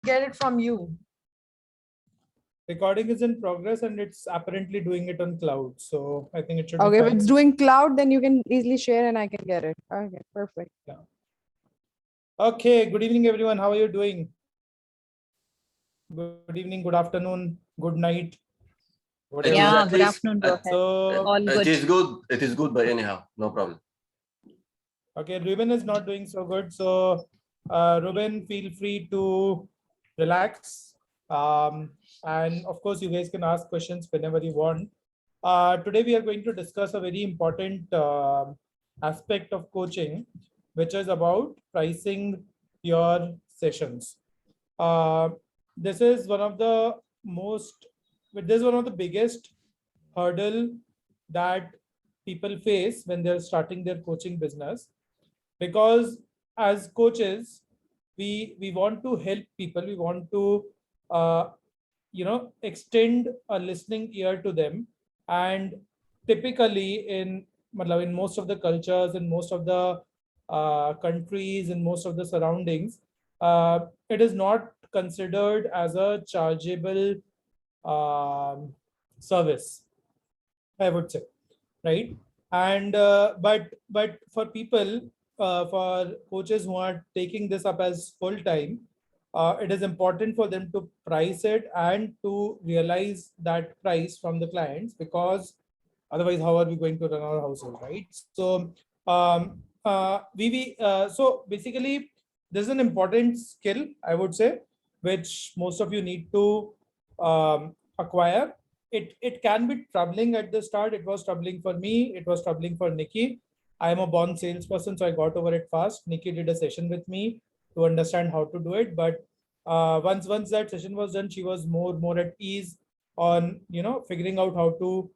get it from you. Recording is in progress and it's apparently doing it on cloud. So I think it should be Okay, if fine. it's doing cloud, then you can easily share and I can get it. Okay, perfect. Yeah. Okay. Good evening, everyone. How are you doing? Good evening, good afternoon, good night, whatever. Yeah, At good least afternoon, Rohit. So, All it good. is good. It is good, but anyhow, no problem. okay, Ruben is not doing so good. So, Ruben, feel free to relax. And of course, you guys can ask questions whenever you want. Today, we are going to discuss a very important aspect of coaching, which is about pricing your sessions. Uh, this is one of the most, this is one of the biggest hurdle that people face when they're starting their coaching business, because as coaches we want to help people, we want to uh, extend a listening ear to them. And typically in most of the cultures, in most of the countries, in most of the surroundings, it is not considered as a chargeable um, service, I would say, right? And but for people, for coaches who are taking this up as full time, it is important for them to price it and to realize that price from the clients, because otherwise, how are we going to run our household, right? So, so basically, this is an important skill, I would say, which most of you need to acquire. It can be troubling at the start. It was troubling for me. It was troubling for Nikki. I am a born salesperson, so I got over it fast. Nikki did a session with me to understand how to do it, but once that session was done, she was more at ease on figuring out how to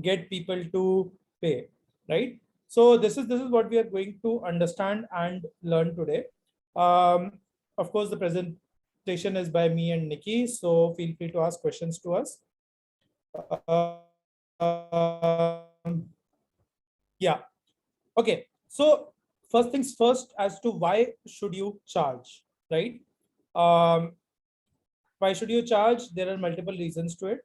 get people to pay, right? So this is what we are going to understand and learn today. Of course, the presentation is by me and Nikki, so feel free to ask questions to us. Yeah. Okay. So first things first, as to why should you charge, right? Um, why should you charge? There are multiple reasons to it.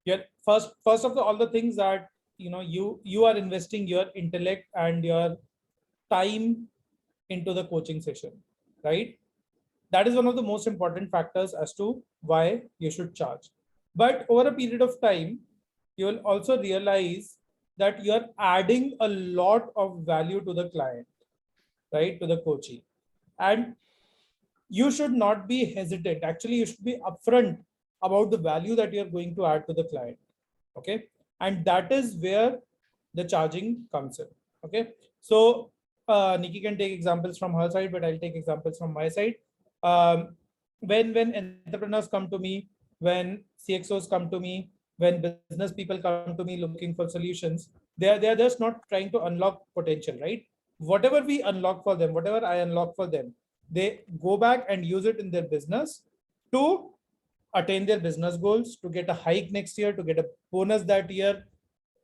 Yeah, first of all the things that you are investing your intellect and your time into the coaching session, right? That is one of the most important factors as to why you should charge. But over a period of time, you will also realize that you are adding a lot of value to the client, right, to the coachee. And you should not be hesitant. Actually, you should be upfront about the value that you're going to add to the client. Okay. And that is where the charging comes in. Okay. So Nikki can take examples from her side, but I'll take examples from my side. When entrepreneurs come to me, when CXOs come to me, when business people come to me looking for solutions, they are just not trying to unlock potential, right? Whatever we unlock for them, whatever I unlock for them, they go back and use it in their business to attain their business goals, to get a hike next year, to get a bonus that year,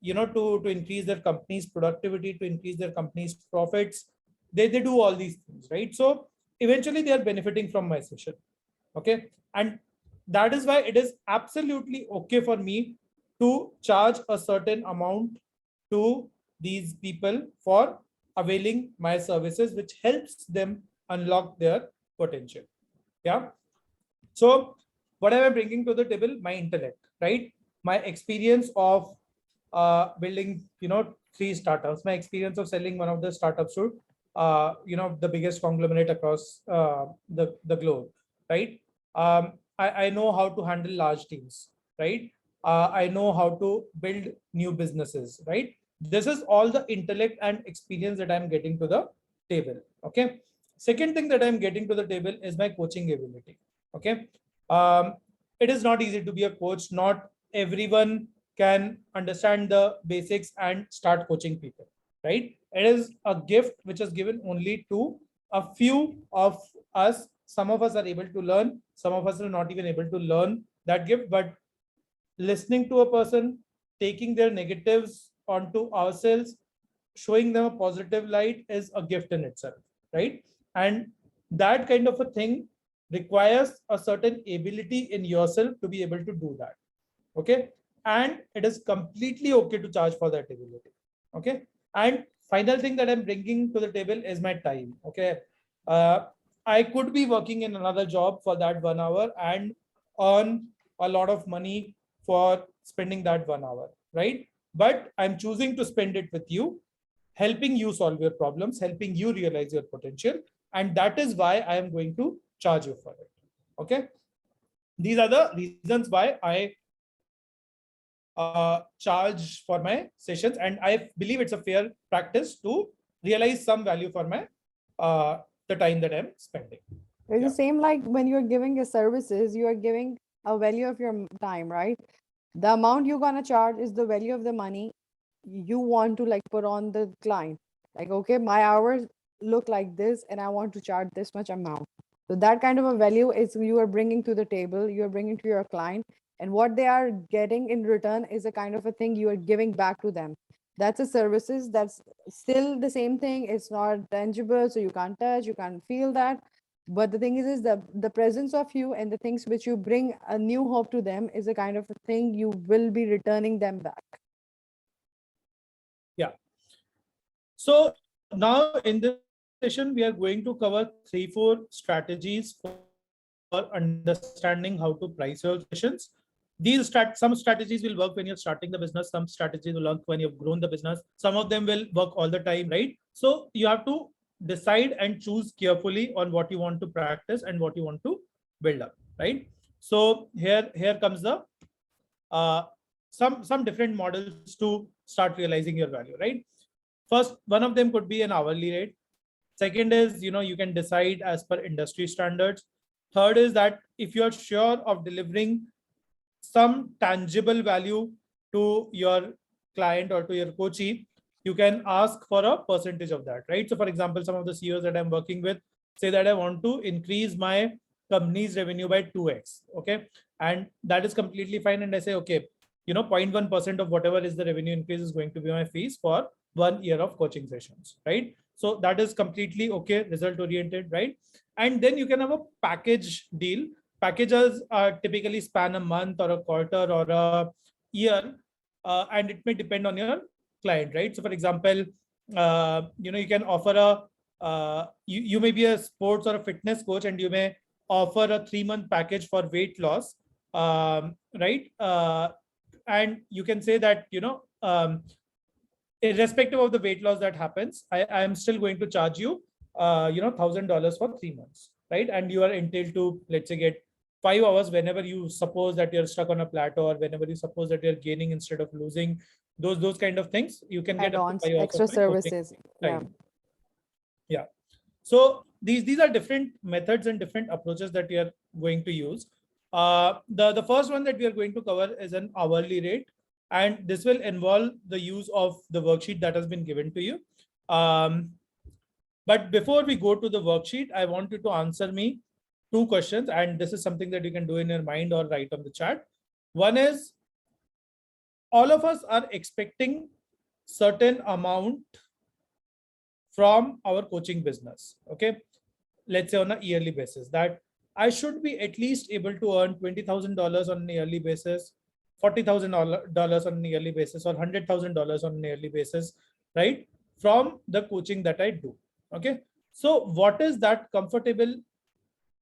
to increase their company's productivity, to increase their company's profits. They do all these things, right? So eventually they are benefiting from my session. Okay. And that is why it is absolutely okay for me to charge a certain amount to these people for availing my services, which helps them unlock their potential. Yeah. So what am I bringing to the table? My intellect, right? My experience of building, 3 startups, my experience of selling one of the startups to, the biggest conglomerate across the globe, right? I know how to handle large teams, right? I know how to build new businesses, right? This is all the intellect and experience that I'm getting to the table. Okay. Second thing that I'm getting to the table is my coaching ability. Okay. um, it is not easy to be a coach. Not everyone can understand the basics and start coaching people, right? It is a gift which is given only to a few of us. Some of us are able to learn, some of us are not even able to learn that gift. But listening to a person, taking their negatives onto ourselves, showing them a positive light is a gift in itself, right? And that kind of a thing requires a certain ability in yourself to be able to do that. Okay. And it is completely okay to charge for that ability. Okay. And final thing that I'm bringing to the table is my time. Okay. I could be working in another job for that 1 hour and earn a lot of money for spending that 1 hour, right? But I'm choosing to spend it with you, helping you solve your problems, helping you realize your potential. And that is why I am going to charge you for it. Okay. These are the reasons why I charge for my sessions. And I believe it's a fair practice to realize some value for my the time that I'm spending. It's Yeah. the same like when you're giving your services, you are giving a value of your time, right? The amount you're gonna charge is the value of the money you want to like put on the client. Like, okay, my hours look like this and I want to charge this much amount. So that kind of a value is you are bringing to the table, you are bringing to your client, and what they are getting in return is a kind of a thing you are giving back to them. That's a services, that's still the same thing. It's not tangible, so you can't touch, you can't feel that. But the thing is the presence of you and the things which you bring a new hope to them is a kind of a thing you will be returning them back. Yeah. So now in this session, we are going to cover 3-4 strategies for understanding how to price your sessions. Some strategies will work when you're starting the business. Some strategies will work when you've grown the business. Some of them will work all the time, right? So you have to decide and choose carefully on what you want to practice and what you want to build up, right? So here comes the some different models to start realizing your value, right? First, one of them could be an hourly rate. Second is, you can decide as per industry standards. Third is that if you're sure of delivering some tangible value to your client or to your coachee, you can ask for a percentage of that, right? So for example, some of the CEOs that I'm working with say that I want to increase my company's revenue by 2x. Okay. And that is completely fine. And I say, okay, 0.1% of whatever is the revenue increase is going to be my fees for 1 year of coaching sessions, right? So that is completely okay, result oriented, right? And then you can have a package deal. Packages typically span a month or a quarter or a year, and it may depend on your client, right? So for example, you can offer you may be a sports or a fitness coach and you may offer a 3-month package for weight loss, right? And you can say that, irrespective of the weight loss that happens, I am still going to charge you, $1,000 for 3 months, right? And you are entitled to, let's say, get 5 hours whenever you suppose that you're stuck on a plateau, or whenever you suppose that you're gaining instead of losing, those kind of things. You can get up to Add-ons, 5 hours extra of my coaching services. Yeah. time. Yeah. So these are different methods and different approaches that we are going to use. The first one that we are going to cover is an hourly rate, and this will involve the use of the worksheet that has been given to you. But before we go to the worksheet, I want you to answer me 2 questions, and this is something that you can do in your mind or write on the chat. One is, all of us are expecting certain amount from our coaching business. Okay. Let's say on a yearly basis that I should be at least able to earn $20,000 on a yearly basis, $40,000 on a yearly basis, or $100,000 on a yearly basis, right? From the coaching that I do. Okay. So what is that comfortable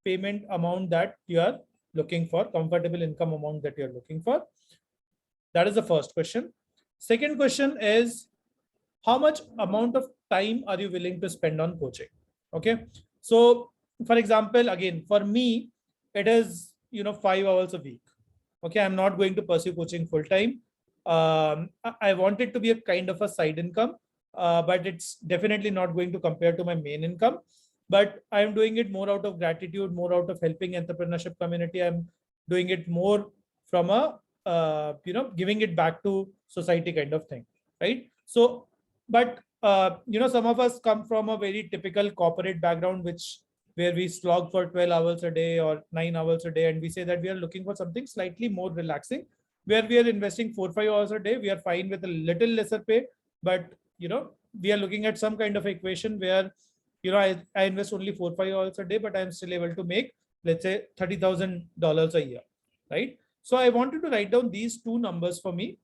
payment amount that you are looking for, comfortable income amount that you're looking for? That is the first question. Second question is, how much amount of time are you willing to spend on coaching? Okay. So for example, again, for me, it is, 5 hours a week. Okay. I'm not going to pursue coaching full time. I want it to be a kind of a side income, but it's definitely not going to compare to my main income. But I'm doing it more out of gratitude, more out of helping entrepreneurship community. I'm doing it more from a, giving it back to society kind of thing, right? So, but some of us come from a very typical corporate background, where we slog for 12 hours a day or 9 hours a day, and we say that we are looking for something slightly more relaxing, where we are investing 4-5 hours a day. We are fine with a little lesser pay, but we are looking at some kind of equation where I invest only 4-5 hours a day, but I'm still able to make let's say $30,000 a year, right? So I wanted to write down these two numbers for me.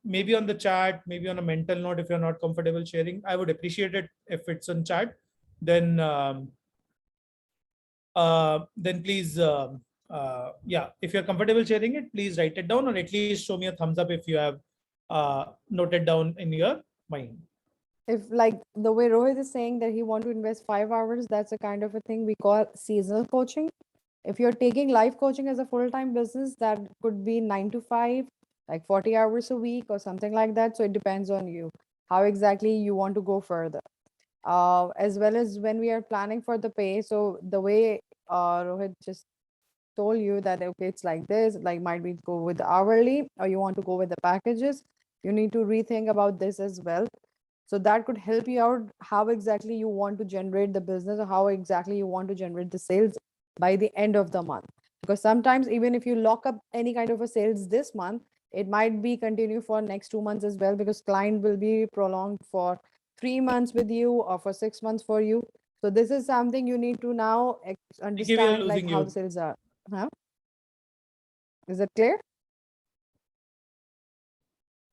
Maybe on the chat, maybe on a mental note. If you're not comfortable sharing, I would appreciate it if it's on chat. Then please, yeah, if you're comfortable sharing it, please write it down, or at least show me a thumbs up if you have noted down in your mind. If like the way Rohit is saying that he want to invest 5 hours, that's a kind of a thing we call seasonal coaching. If you're taking life coaching as a full-time business, that could be 9 to 5, like 40 hours a week or something like that. So it depends on you, how exactly you want to go further. As well as when we are planning for the pay. So the way Rohit just told you that, okay, it's like this, like might we go with the hourly or you want to go with the packages, you need to rethink about this as well. So that could help you out how exactly you want to generate the business or how exactly you want to generate the sales by the end of the month. Because sometimes even if you lock up any kind of a sales this month, it might be continue for next 2 months as well, because client will be prolonged for 3 months with you or for 6 months for you. So this is something you need to now Nikki, we are understand, like losing how you. the sales are. Huh? Is it clear?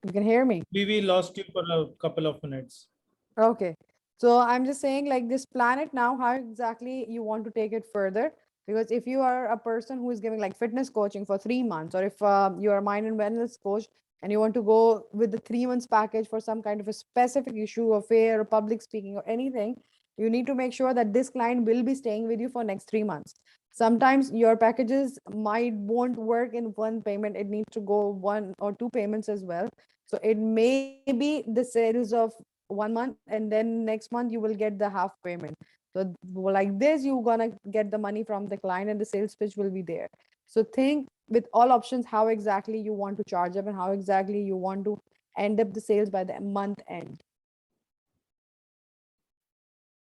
You can hear me? We lost you for a couple of minutes. Okay. So I'm just saying, like, this planet now, how exactly you want to take it further? Because if you are a person who is giving like fitness coaching for 3 months, or if you are a mind and wellness coach and you want to go with the 3 months package for some kind of a specific issue or fair or public speaking or anything, you need to make sure that this client will be staying with you for next 3 months. Sometimes your packages might won't work in one payment. It needs to go 1 or 2 payments as well. So it may be the sales of 1 month, and then next month you will get the half payment. So like this, you're gonna get the money from the client and the sales pitch will be there. So think with all options how exactly you want to charge up and how exactly you want to end up the sales by the month end.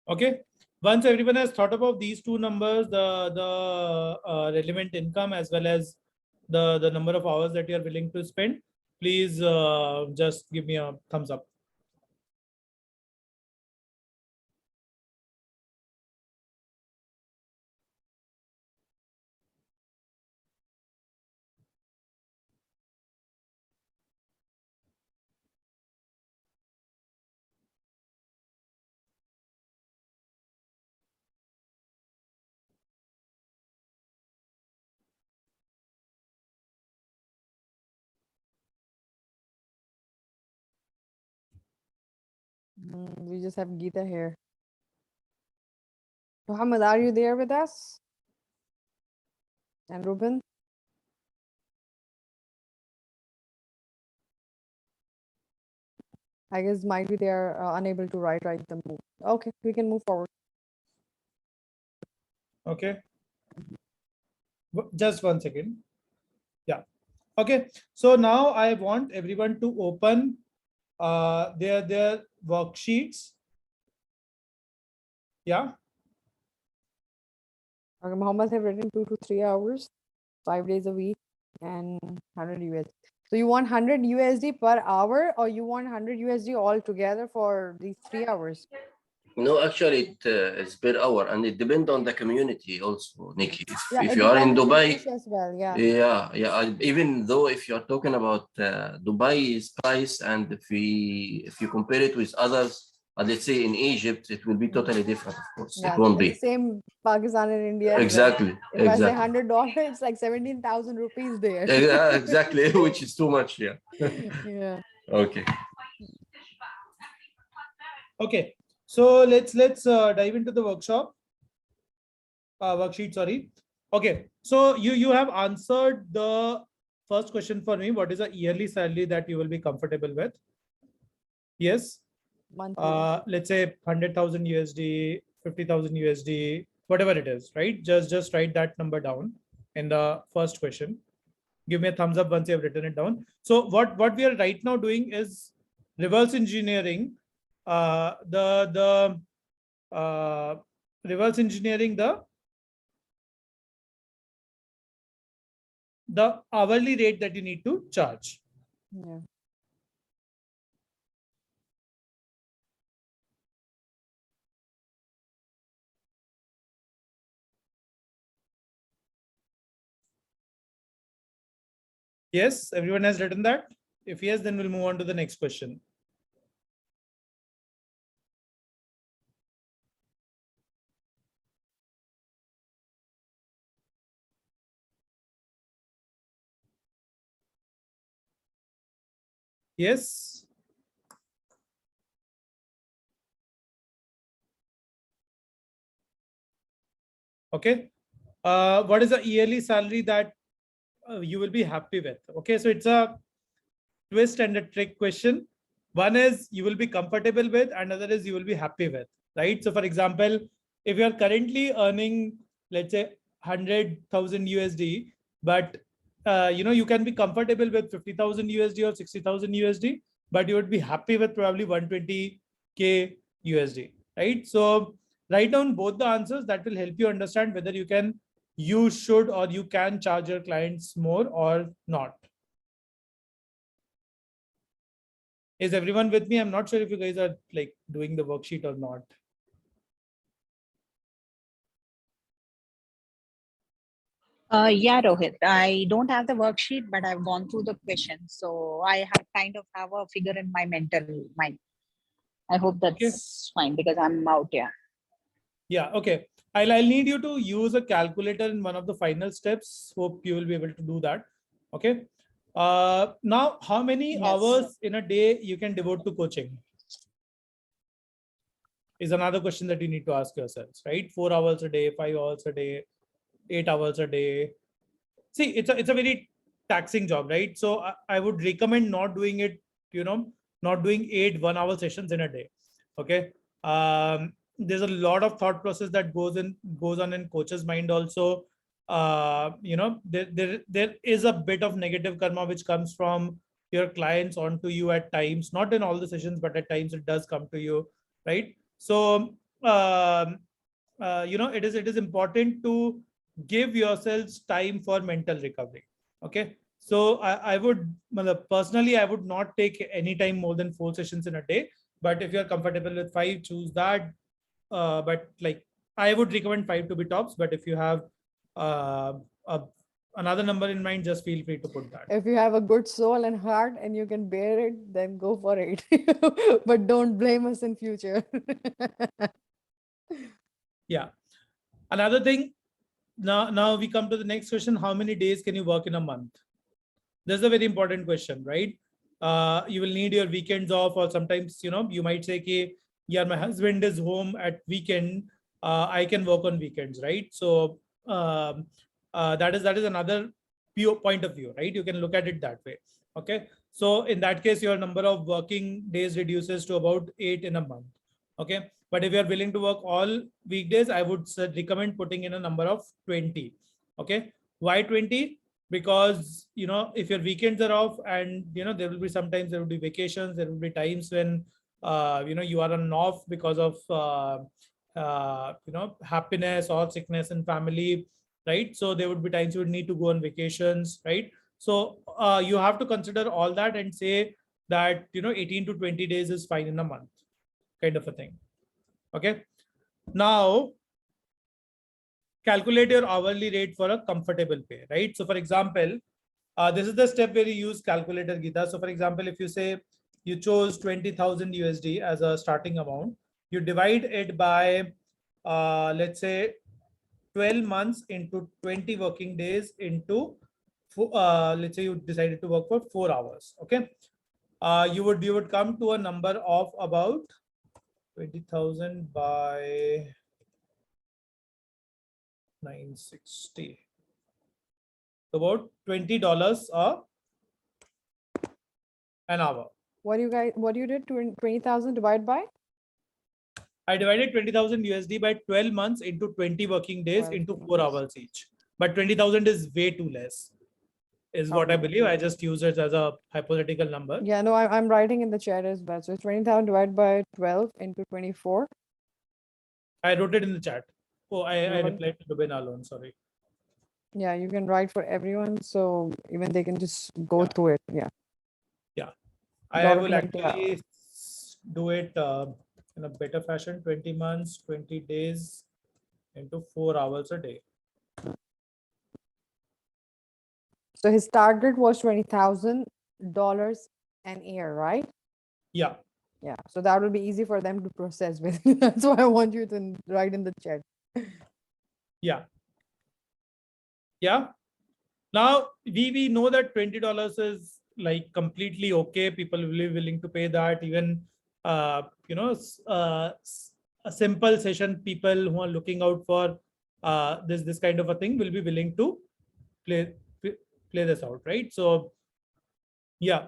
Okay. Once everyone has thought about these two numbers, the relevant income as well as the number of hours that you are willing to spend, please just give me a thumbs up. We just have Geeta here. Muhammad, are you there with us? And Ruben? I guess might be they are unable to write the move. Okay, we can move forward. Okay. Just 1 second. Yeah. Okay. So now I want everyone to open their worksheets. Yeah. Okay, Muhammad have written 2 to 3 hours, 5 days a week, and 100 US. So you want 100 USD per hour, or you want 100 USD altogether for these 3 hours? No, actually, it's per hour, and it depends on the community also, Nikki. Yeah, If it you are in depends on the Dubai, niche as well. Yeah. yeah. Even though if you are talking about Dubai's price, and if you compare it with others, let's say in Egypt, it will be totally different. Of course, it Yeah, won't it's be the same Pakistan and India as well. exactly. If I say Exactly. $100, it's like 17,000 rupees there. Exactly, which is too much. Yeah. Yeah. Okay. Okay. So let's dive into the worksheet. Sorry. Okay. So you have answered the first question for me. What is a yearly salary that you will be comfortable with? Yes. Monthly. Let's say 100,000 USD, 50,000 USD, whatever it is, right? Just write that number down in the first question. Give me a thumbs up once you have written it down. So what we are right now doing is reverse engineering the reverse engineering the hourly rate that you need to charge. Yeah. Yes, everyone has written that. If yes, then we'll move on to the next question. Yes. Okay. What is the yearly salary that you will be happy with? Okay, so it's a twist and a trick question. One is you will be comfortable with, and another is you will be happy with, right? So, for example, if you are currently earning, let's say, 100,000 USD, but you can be comfortable with 50,000 USD or 60,000 USD, but you would be happy with probably 120K USD, right? So, write down both the answers. That will help you understand whether you should or you can charge your clients more or not. Is everyone with me? I'm not sure if you guys are like doing the worksheet or not. Yeah, Rohit. I don't have the worksheet, but I've gone through the questions, so I have kind of have a figure in my mental mind. I hope that's fine because I'm out. Yeah. Yeah, okay. I'll need you to use a calculator in one of the final steps. Hope you will be able to do that. Okay. Now, how many Yes. hours in a day you can devote to coaching? Is another question that you need to ask yourselves, right? 4 hours a day, 5 hours a day, 8 hours a day. See, it's a very taxing job, right? So I would recommend not doing it, not doing 8 1-hour sessions in a day. Okay. There's a lot of thought process that goes on in coach's mind also. There is a bit of negative karma which comes from your clients onto you at times, not in all the sessions, but at times it does come to you, right? So it is important to give yourselves time for mental recovery. Okay. So I would personally, I would not take any time more than 4 sessions in a day. But if you're comfortable with 5, choose that. But like I would recommend 5 to be tops. But if you have uh, a, another number in mind, just feel free to put that. If you have a good soul and heart and you can bear it, then go for it. But don't blame us in future. Yeah. Another thing, now we come to the next question. How many days can you work in a month? That's a very important question, right? You will need your weekends off, or sometimes you might say, "Okay, yeah, my husband is home at weekend. I can work on weekends," right? So that is another point of view, right? You can look at it that way. Okay. So in that case, your number of working days reduces to about 8 in a month. Okay. But if you are willing to work all weekdays, I would recommend putting in a number of 20. Okay. Why 20? Because if your weekends are off, and there will be sometimes there will be vacations, there will be times when you are on off because of happiness or sickness in family, right? So there would be times you would need to go on vacations, right? So you have to consider all that and say that 18 to 20 days is fine in a month, kind of a thing. Okay. Now calculate your hourly rate for a comfortable pay, right? So for example, this is the step where you use calculator, Geeta. So for example, if you say you chose 20,000 USD as a starting amount, you divide it by, let's say, 12 months into 20 working days into, let's say you decided to work for 4 hours. Okay. You would come to a number of about 20,000 by 960. About $20 an hour. What you did? 20,000 divided by? I divided 20,000 USD by 12 months into 20 working days 12 into 4 months. hours each. But 20,000 is way too less, is what I Okay. believe. I just use it as a hypothetical number. Yeah, no, I'm writing in the chat as well. So it's 20,000 divided by 12 into 24. I wrote it in the chat. Oh, I Well, replied to Dubin alone. Sorry. yeah, you can write for everyone, so even they can just go Yeah. through it. Yeah. Yeah. I Lot of will different- yeah. actually do it in a better fashion. 20 months, 20 days into 4 hours a day. So his target was $20,000 an year, right? Yeah. Yeah. So that will be easy for them to process with. That's why I want you to write in the chat. Yeah. Yeah. Now we know that $20 is like completely okay. People will be willing to pay that. Even a simple session, people who are looking out for this kind of a thing will be willing to play this out, right? So yeah.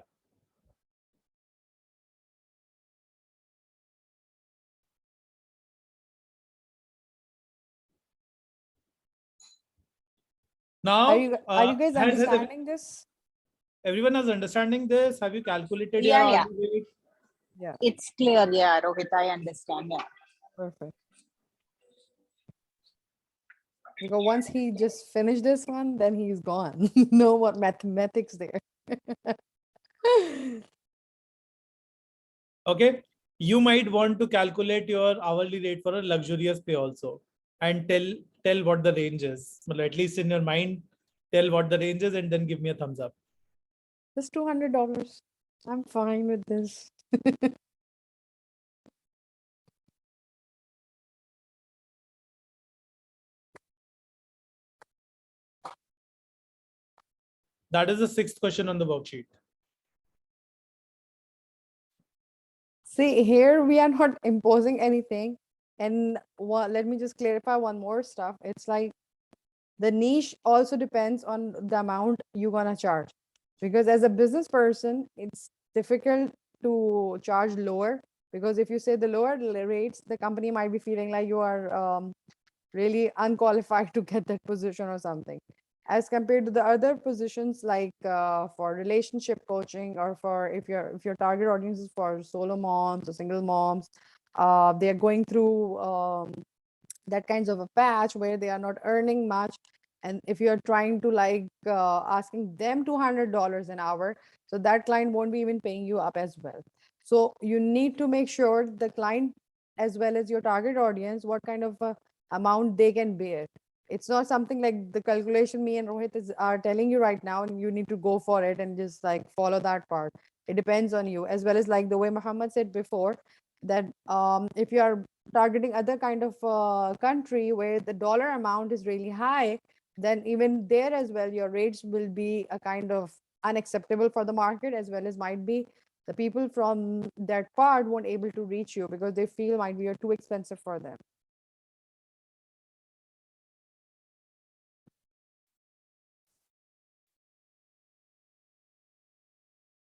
Now Are you guys has understanding this? everyone is understanding this? Have you calculated your Yeah, yeah. hourly rate? Yeah, It's clear. Yeah, Rohit, I understand. Yeah. perfect. Because once he just finished this one, then he's gone. No more mathematics there. Okay, you might want to calculate your hourly rate for a luxurious pay also, and tell what the range is. Well, at least in your mind, tell what the range is, and then give me a thumbs up. Just $200. I'm fine with this. That is the 6th question on the worksheet. See, here we are not imposing anything. And let me just clarify one more stuff. It's like the niche also depends on the amount you're gonna charge. Because as a business person, it's difficult to charge lower. Because if you say the lower rates, the company might be feeling like you are really unqualified to get that position or something. As compared to the other positions like for relationship coaching, or for if your target audience is for solo moms or single moms, they are going through that kinds of a patch where they are not earning much. And if you're trying to like asking them $200 an hour, so that client won't be even paying you up as well. So you need to make sure the client as well as your target audience, what kind of amount they can bear. It's not something like the calculation me and Rohit are telling you right now, and you need to go for it and just like follow that part. It depends on you, as well as like the way Muhammad said before, that if you are targeting other kind of country where the dollar amount is really high, then even there as well your rates will be a kind of unacceptable for the market, as well as might be the people from that part won't able to reach you because they feel might be you're too expensive for them.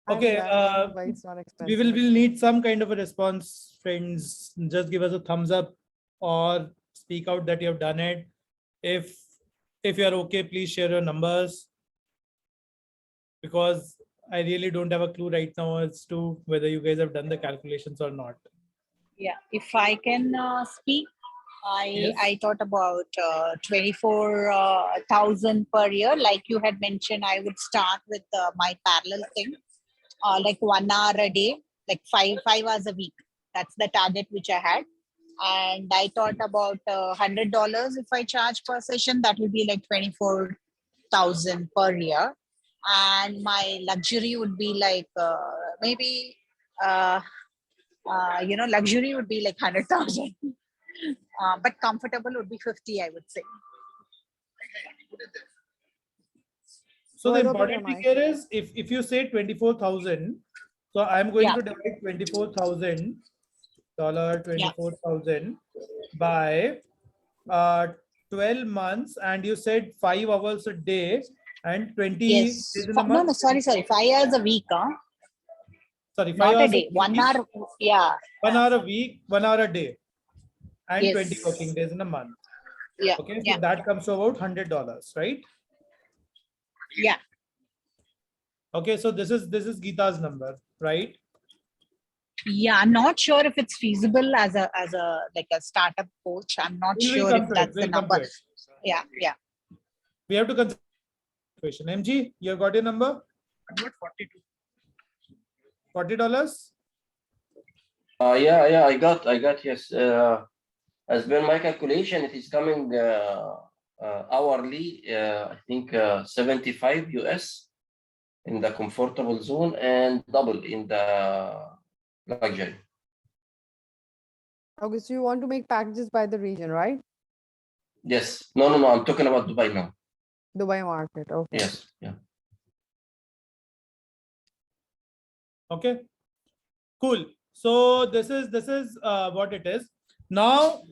I'm Okay, glad why it's not we expensive. will need some kind of a response, friends. Just give us a thumbs up or speak out that you have done it. If you are okay, please share your numbers, because I really don't have a clue right now as to whether you guys have done the calculations or not. Yeah. If I can speak, Yes. I thought about 24,000 per year. Like you had mentioned, I would start with my parallel thing, like 1 hour a day, like five hours a week. That's the target which I had. And I thought about $100 if I charge per session, that would be like 24,000 per year. And my luxury would be like maybe luxury would be like 100,000. But comfortable would be 50, I would say. So the Rohit, open your important thing mic. here is if you say 24,000, so I'm going Yeah. to divide $24,000 by 12 months, and you said 5 hours a day and 20 Yes. days in a No, month. sorry. 5 hours a week, Sorry, 5 not a hours day. 1 week, hour. Yeah. 1 hour a week, 1 hour a day, and Yes. 20 working days in a month. Yeah. Okay, so Yeah. that comes to about $100, right? Yeah. Okay, so this is Geeta's number, right? Yeah. I'm not sure if it's feasible as a like a startup coach. I'm not We'll sure come if to it. that's the We'll come to number. it. Yeah. Yeah. We have to consider question. MG, you have got your number? $40? Yeah, I got, yes. As per my calculation, it is coming hourly, I think 75 US in the comfortable zone and double in the luxury. Okay, so you want to make packages by the region, right? Yes. No. I'm talking about Dubai now. Dubai market. Okay. Yes. Yeah. Okay, cool. So this is what it is. Now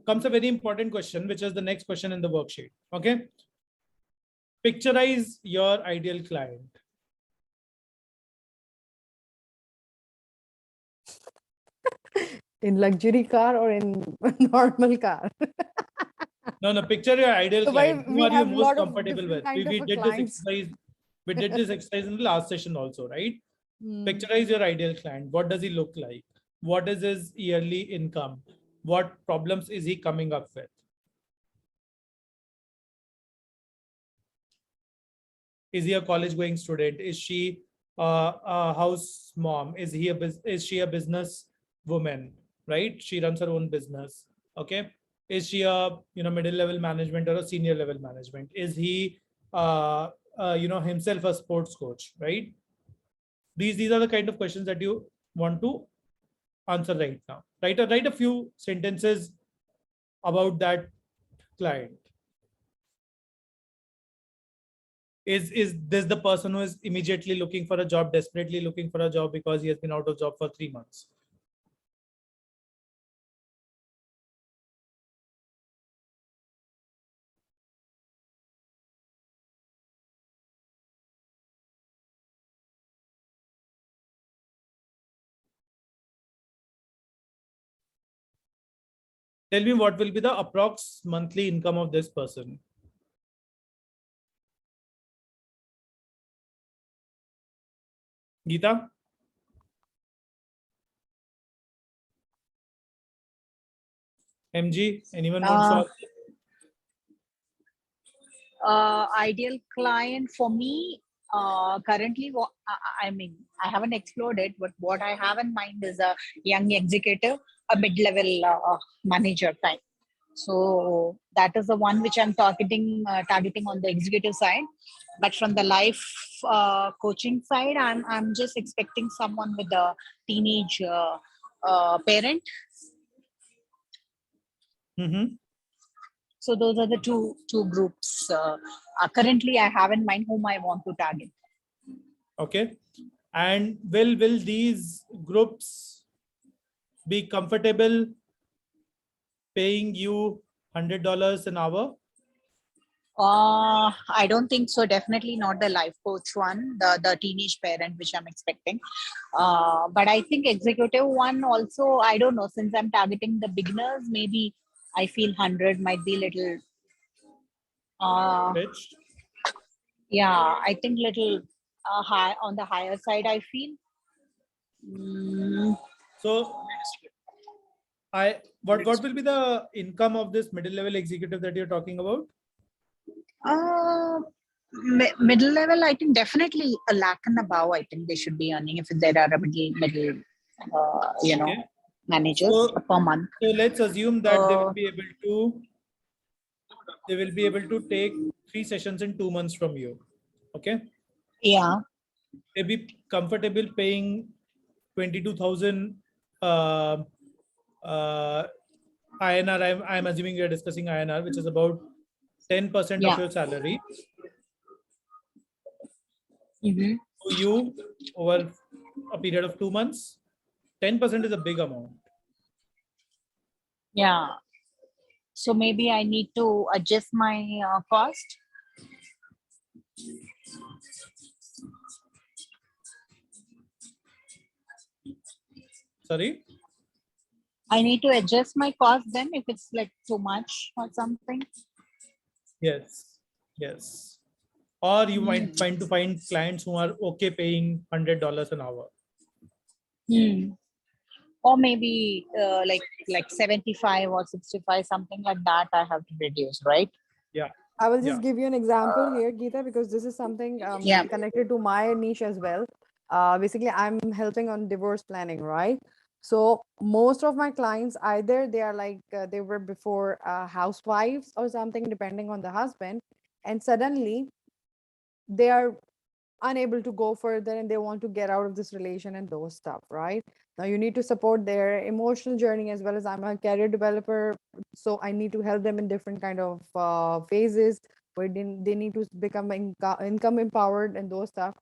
comes a very important question, which is the next question in the worksheet. Okay, picturize your ideal client. In luxury car or in normal car? No, picture your ideal So why client. Who we are you have most lot of comfortable different with? kind of We a did this clients. exercise. We did this exercise in the last session also, right? Hmm. Picturize your ideal client. What does he look like? What is his yearly income? What problems is he coming up with? Is he a college going student? Is she a house mom? Is she a business woman? Right? She runs her own business. Okay. Is she a middle level management or a senior level management? Is he himself a sports coach? Right? These are the kind of questions that you want to answer right now. Write a few sentences about that client. Is this the person who is immediately looking for a job, desperately looking for a job because he has been out of job for 3 months? Tell me what will be the approx monthly income of this person. Geeta? MG, anyone wants to Uh, ask? Ideal client for me, currently, I mean, I haven't explored it, but what I have in mind is a young executive, a mid-level manager type. So that is the one which I'm targeting on the executive side. But from the life coaching side, I'm just expecting someone with a teenage parent. Mm-hmm. So those are the two groups currently I have in mind whom I want to target. Okay. And will these groups be comfortable paying you $100 an hour? I don't think so. Definitely not the life coach one, the teenage parent, which I'm expecting. But I think executive one also, I don't know, since I'm targeting the beginners, maybe I feel 100 might be little, Rich? yeah, I think little high on the higher side, I feel. So what will be the income of this middle level executive that you're talking about? Middle level, I think definitely a lakh and above. I think they should be earning if there are a middle, Okay. managers So, per month. So let's assume that they will be able to take 3 sessions in 2 months from you. Okay. Yeah. They be comfortable paying 22,000 INR. I'm assuming we are discussing INR, which is about 10% of your salary to you over a period of 2 months. 10% is a big amount. Yeah. So maybe I need to adjust my cost. Sorry? I need to adjust my cost then if it's like too much or something. Yes. Yes. Or you might find clients who are okay paying $100 an hour. Or maybe like 75 or 65, something like that I have to reduce, right? Yeah. I will just give you an example here, Geeta, because this is something Yeah. connected to my niche as well. Basically, I'm helping on divorce planning, right? So most of my clients, either they are like they were before housewives or something, depending on the husband, and suddenly they are unable to go further and they want to get out of this relation and those stuff, right? Now you need to support their emotional journey, as well as I'm a career developer, so I need to help them in different kind of phases where they need to become income empowered and those stuff.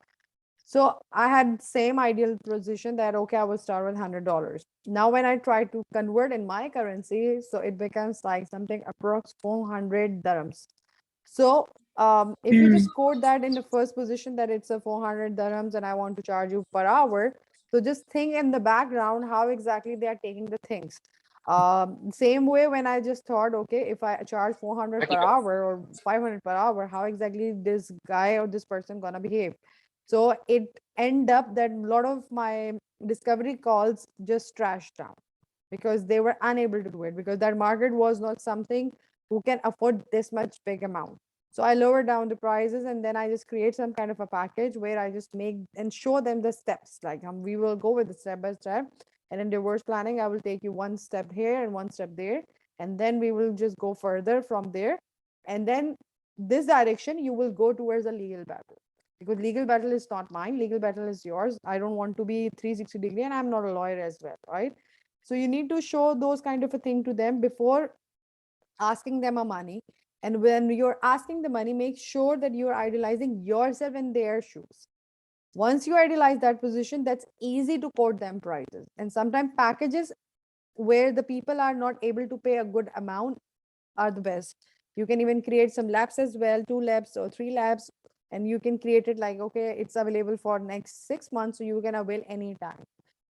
So I had same ideal position that okay, I will start with $100. Now when I try to convert in my currency, so it becomes like something approx 400 dirhams. So if you Mm. just quote that in the first position that it's a 400 dirhams and I want to charge you per hour, so just think in the background how exactly they are taking the things. Same way when I just thought, okay, if I charge 400 per hour or 500 per hour, how exactly this guy or this person gonna behave? So it end up that a lot of my discovery calls just trashed down because they were unable to do it because that market was not something who can afford this much big amount. So I lower down the prices and then I just create some kind of a package where I just make and show them the steps. Like we will go with the step by step. And in divorce planning, I will take you one step here and one step there. And then we will just go further from there. And then this direction, you will go towards a legal battle because legal battle is not mine. Legal battle is yours. I don't want to be 360 degree and I'm not a lawyer as well, right? So you need to show those kind of a thing to them before asking them a money. And when you're asking the money, make sure that you're idealizing yourself in their shoes. Once you idealize that position, that's easy to quote them prices. And sometimes packages where the people are not able to pay a good amount are the best. You can even create some labs as well, 2 labs or 3 labs, and you can create it like, okay, it's available for next 6 months, so you can avail anytime.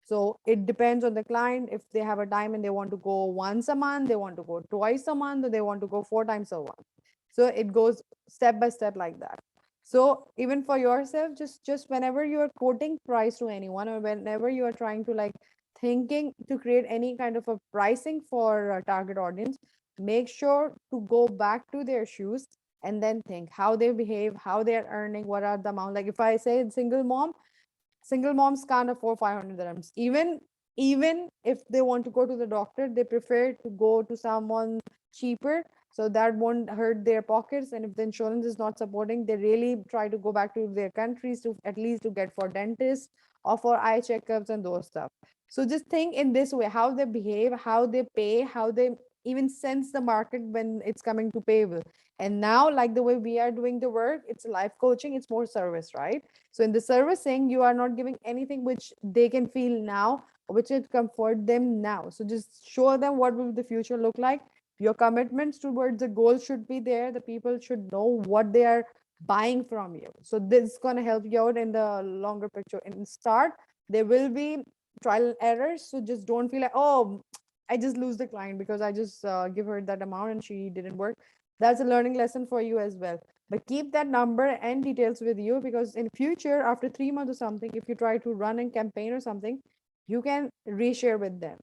So it depends on the client. If they have a time and they want to go once a month, they want to go twice a month, or they want to go 4 times a month. So it goes step by step like that. So even for yourself, just whenever you are quoting price to anyone, or whenever you are trying to like thinking to create any kind of a pricing for a target audience, make sure to go back to their shoes and then think how they behave, how they're earning, what are the amount. Like if I say single moms can't afford 500 dirhams. Even if they want to go to the doctor, they prefer to go to someone cheaper, so that won't hurt their pockets. And if the insurance is not supporting, they really try to go back to their countries to at least to get for dentists or for eye checkups and those stuff. So just think in this way, how they behave, how they pay, how they even sense the market when it's coming to payable. And now, like the way we are doing the work, it's life coaching, it's more service, right? So in the servicing, you are not giving anything which they can feel now, which will comfort them now. So just show them what will the future look like. Your commitments towards the goal should be there. The people should know what they are buying from you. So this is going to help you out in the longer picture. In start, there will be trial and errors. So just don't feel like, oh, I just lose the client because I just give her that amount and she didn't work. That's a learning lesson for you as well. But keep that number and details with you, because in future, after 3 months or something, if you try to run a campaign or something, you can reshare with them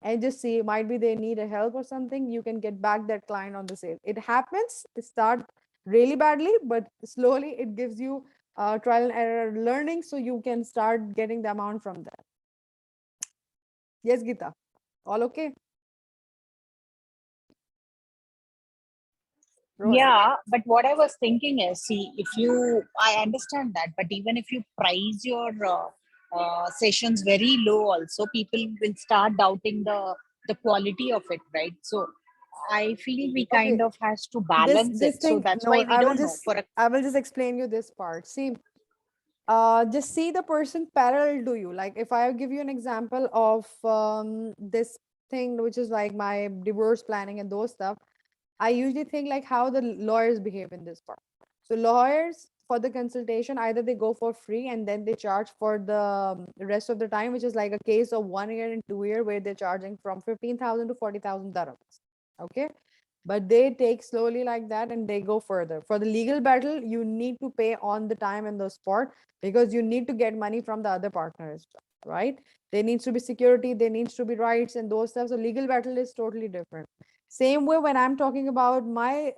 and just see, might be they need a help or something, you can get back that client on the sale. It happens, it start really badly, but slowly it gives you trial and error learning, so you can start getting the amount from that. Yes, Geeta, all okay? Rohit. Yeah, but what I was thinking is, see, if you, I understand that, but even if you price your sessions very low, also people will start doubting the quality of it, right? So I feel we kind Okay, of has to this balance this it. So thing, that's why no, we don't know. For a I will just explain you this part. See, just see the person parallel to you. Like if I give you an example of this thing, which is like my divorce planning and those stuff, I usually think like how the lawyers behave in this part. So lawyers for the consultation, either they go for free and then they charge for the rest of the time, which is like a case of 1 year and 2 year where they're charging from 15,000 to 40,000 dirhams. Okay, but they take slowly like that and they go further. For the legal battle, you need to pay on the time and the spot, because you need to get money from the other partners, right? There needs to be security, there needs to be rights and those stuff. So legal battle is totally different. Same way when I'm talking about my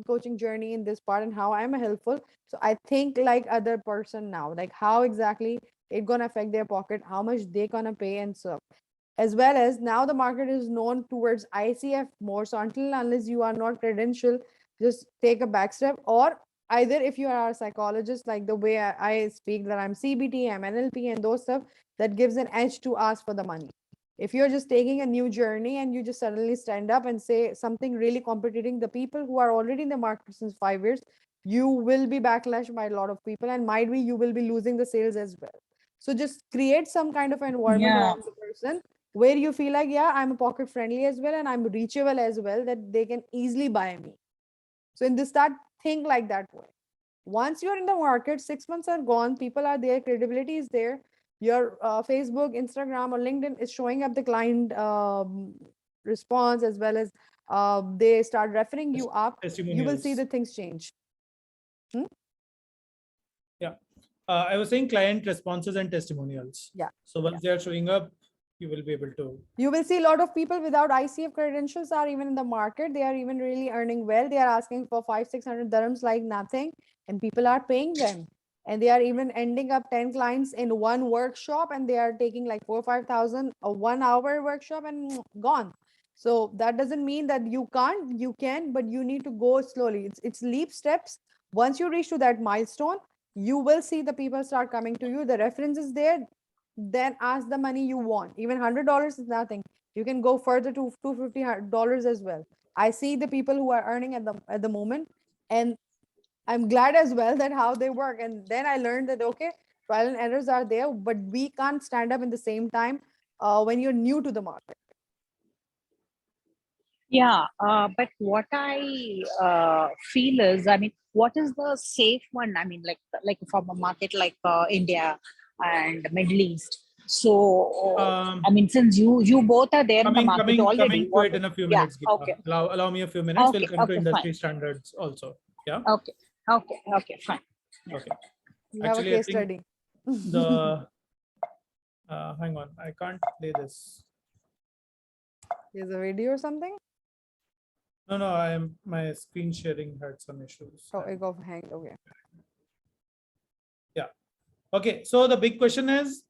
coaching journey in this part and how I'm helpful, so I think like other person now, like how exactly it gonna affect their pocket, how much they gonna pay and so. as well as now the market is known towards ICF more. So until and unless you are not credential, just take a back step. Or either if you are a psychologist, like the way I speak, that I'm CBT, I'm NLP and those stuff, that gives an edge to ask for the money. If you're just taking a new journey and you just suddenly stand up and say something really competing the people who are already in the market since 5 years, you will be backlashed by a lot of people, and might be you will be losing the sales as well. So just create some kind of environment Yeah. around the person where you feel like, yeah, I'm pocket friendly as well and I'm reachable as well, that they can easily buy me. So in this, start think like that way. Once you're in the market, 6 months are gone, people are there, credibility is there, your Facebook, Instagram or LinkedIn is showing up the client response, as well as they start referring you up, you will see Testimonials. the things change. I was saying client responses and testimonials. Yeah. So once they are showing up, you will be able to. You will see a lot of people without ICF credentials are even in the market. They are even really earning well. They are asking for 500-600 dirhams like nothing, and people are paying them. And they are even ending up 10 clients in one workshop, and they are taking like 4,000-5,000 a 1 hour workshop and gone. So that doesn't mean that you can't, you can, but you need to go slowly. It's leap steps. Once you reach to that milestone, you will see the people start coming to you. The reference is there. Then ask the money you want. Even $100 is nothing. You can go further to $250 as well. I see the people who are earning at the moment, and I'm glad as well that how they work. And then I learned that okay, trial and errors are there, but we can't stand up in the same time when you're new to the market. Yeah, but what I feel is, I mean, what is the safe one? I mean, like from a market like India and Middle East. So, I mean, since you both are there in the market already, coming to what it in a few yeah, minutes. Geeta. okay, Allow me a few minutes. okay, We'll come to okay, industry fine, standards also. Yeah. okay, okay, fine. Okay. You have a Actually, I case think study. the hang on, I can't play this. Is a video or something? No, my screen sharing had some issues. Oh, it got hanged. Okay. Yeah. Okay. So the big question is,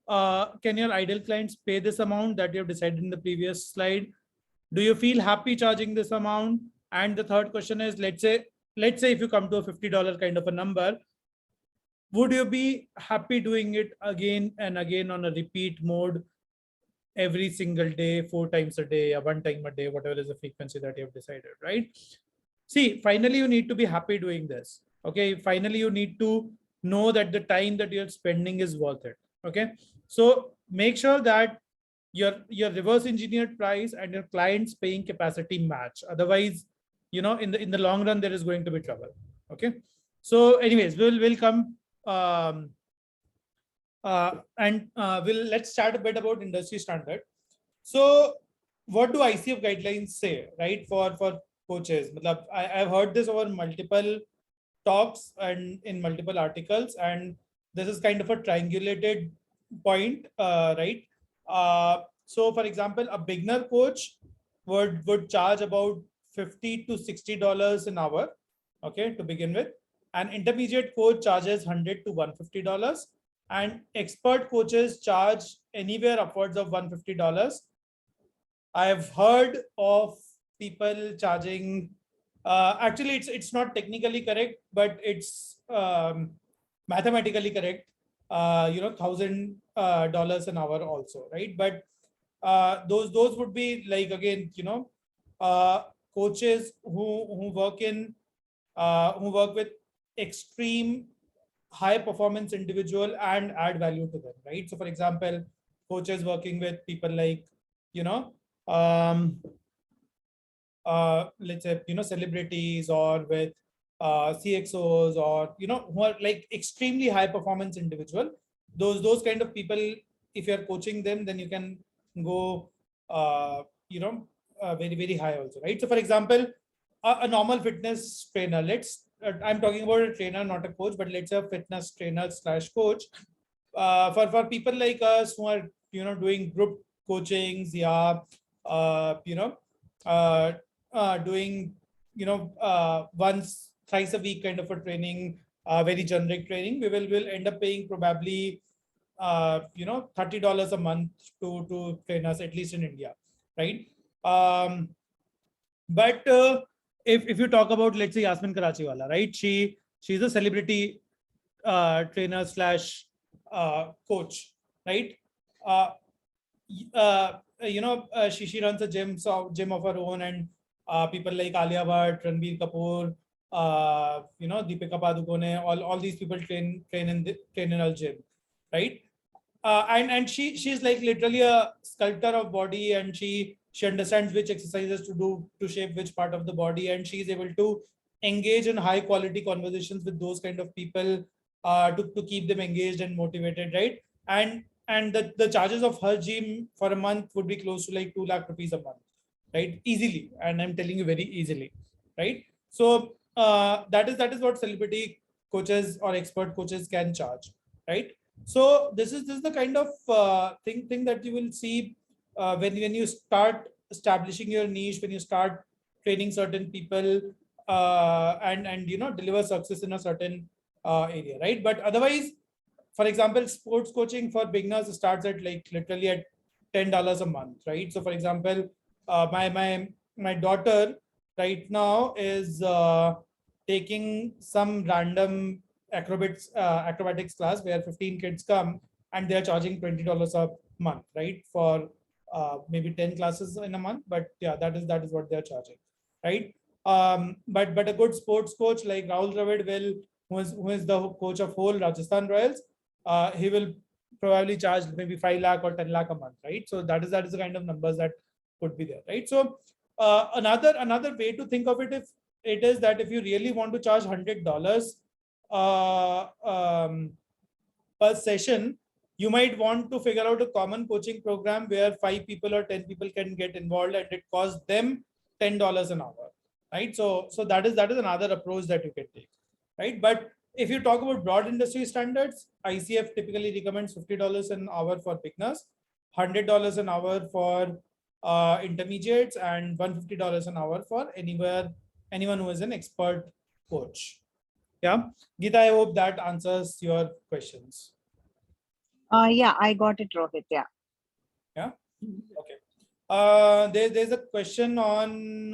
can your ideal clients pay this amount that you have decided in the previous slide? Do you feel happy charging this amount? And the third question is, let's say if you come to a $50 kind of a number, would you be happy doing it again and again on a repeat mode every single day, 4 times a day, or 1 time a day, whatever is the frequency that you have decided, right? See, finally, you need to be happy doing this. Okay. Finally, you need to know that the time that you're spending is worth it. Okay. So make sure that your reverse engineered price and your client's paying capacity match. Otherwise, in the long run, there is going to be trouble. Okay. So anyways, we'll come let's start a bit about industry standard. So what do ICF guidelines say, right? For coaches. I've heard this over multiple talks and in multiple articles, and this is kind of a triangulated point, right? So for example, a beginner coach would charge about $50 to $60 an hour, okay, to begin with. An intermediate coach charges $100 to $150, and expert coaches charge anywhere upwards of $150. I've heard of people charging. Actually, it's not technically correct, but it's mathematically correct. $1,000 an hour also, right? But those would be like, again, coaches who work with extreme high performance individual and add value to them, right? So for example, coaches working with people like, let's say, celebrities, or with CXOs, or, who are like extremely high performance individual. Those kind of people, if you're coaching them, then you can go, very, very high also, right? So for example, a normal fitness trainer, I'm talking about a trainer, not a coach, but let's say a fitness trainer / coach. For people like us who are, doing group coachings, yeah, doing, once, thrice a week kind of a training, very generic training, we'll end up paying probably $30 a month to train us, at least in India, right? But if you talk about, let's say, Yasmin Karachiwala, right? She's a celebrity trainer slash coach, right? Uh, she runs a gym of her own, and people like Alia Bhatt, Ranbir Kapoor, Deepika Padukone, all these people train in her gym, right? And she's like literally a sculptor of body, and she understands which exercises to do to shape which part of the body, and she's able to engage in high quality conversations with those kind of people to keep them engaged and motivated, right? And the charges of her gym for a month would be close to like 2 lakh rupees a month, right? Easily, and I'm telling you, very easily, right? So that is what celebrity coaches or expert coaches can charge, right? So this is the kind of thing that you will see when you start establishing your niche, when you start training certain people and deliver success in a certain area, right? But otherwise, for example, sports coaching for beginners starts at like literally at $10 a month, right? So for example, my daughter right now is taking some random acrobatics class where 15 kids come, and they're charging $20 a month, right? For maybe 10 classes in a month. But yeah, that is what they're charging, right? But a good sports coach like Rahul Dravid who is the coach of whole Rajasthan Royals, he will probably charge maybe 5 lakh or 10 lakh a month, right? So that is the kind of numbers that could be there, right? So another way to think of it is that if you really want to charge $100 per session, you might want to figure out a common coaching program where 5 people or 10 people can get involved, and it costs them $10 an hour, right? So that is another approach that you can take, right? But if you talk about broad industry standards, ICF typically recommends $50 an hour for beginners, $100 an hour for intermediates, and $150 an hour for anyone who is an expert coach. Yeah, Geeta, I hope that answers your questions. Yeah, I got it, Rohit. Yeah. Yeah. Okay. There's a question on